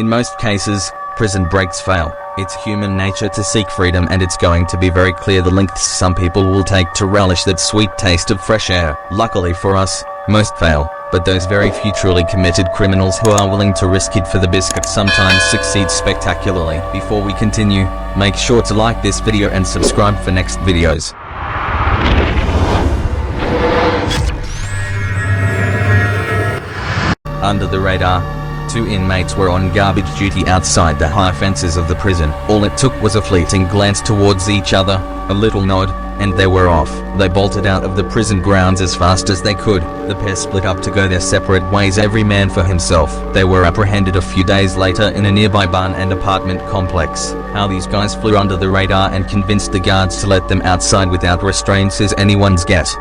In most cases, prison breaks fail. It's human nature to seek freedom, and it's going to be very clear the lengths some people will take to relish that sweet taste of fresh air. Luckily for us, most fail, but those very few truly committed criminals who are willing to risk it for the biscuit sometimes succeed spectacularly. Before we continue, make sure to like this video and subscribe for next videos. Under the radar, 2 inmates were on garbage duty outside the high fences of the prison. All it took was a fleeting glance towards each other, a little nod, and they were off. They bolted out of the prison grounds as fast as they could. The pair split up to go their separate ways, every man for himself. They were apprehended a few days later in a nearby barn and apartment complex. How these guys flew under the radar and convinced the guards to let them outside without restraints is anyone's guess.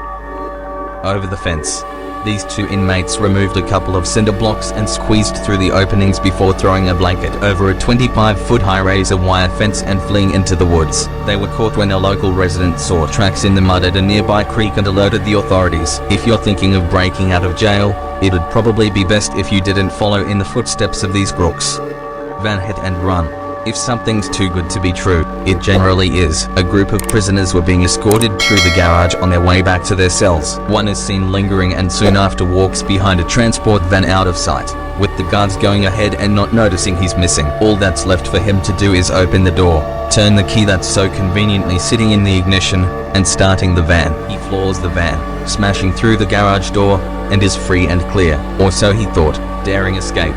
Over the fence, these 2 inmates removed a couple of cinder blocks and squeezed through the openings before throwing a blanket over a 25-foot high razor wire fence and fleeing into the woods. They were caught when a local resident saw tracks in the mud at a nearby creek and alerted the authorities. If you're thinking of breaking out of jail, it'd probably be best if you didn't follow in the footsteps of these crooks. Van hit and run. If something's too good to be true, it generally is. A group of prisoners were being escorted through the garage on their way back to their cells. One is seen lingering and soon after walks behind a transport van out of sight, with the guards going ahead and not noticing he's missing. All that's left for him to do is open the door, turn the key that's so conveniently sitting in the ignition, and starting the van. He floors the van, smashing through the garage door, and is free and clear. Or so he thought, daring escape.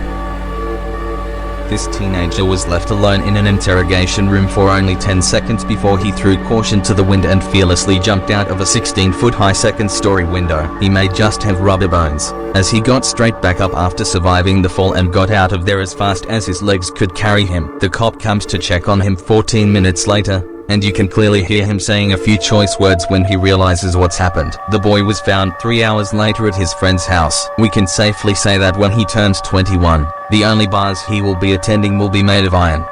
This teenager was left alone in an interrogation room for only 10 seconds before he threw caution to the wind and fearlessly jumped out of a 16-foot high second-story window. He may just have rubber bones, as he got straight back up after surviving the fall and got out of there as fast as his legs could carry him. The cop comes to check on him 14 minutes later, and you can clearly hear him saying a few choice words when he realizes what's happened. The boy was found 3 hours later at his friend's house. We can safely say that when he turns 21, the only bars he will be attending will be made of iron.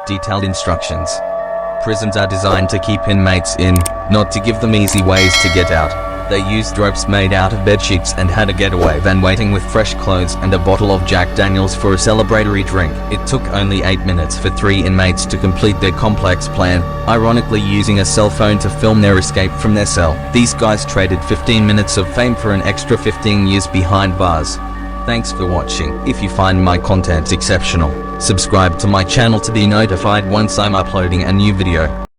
Detailed instructions. Prisons are designed to keep inmates in, not to give them easy ways to get out. They used ropes made out of bedsheets and had a getaway van waiting with fresh clothes and a bottle of Jack Daniels for a celebratory drink. It took only 8 minutes for 3 inmates to complete their complex plan, ironically using a cell phone to film their escape from their cell. These guys traded 15 minutes of fame for an extra 15 years behind bars. Thanks for watching. If you find my content exceptional, subscribe to my channel to be notified once I'm uploading a new video.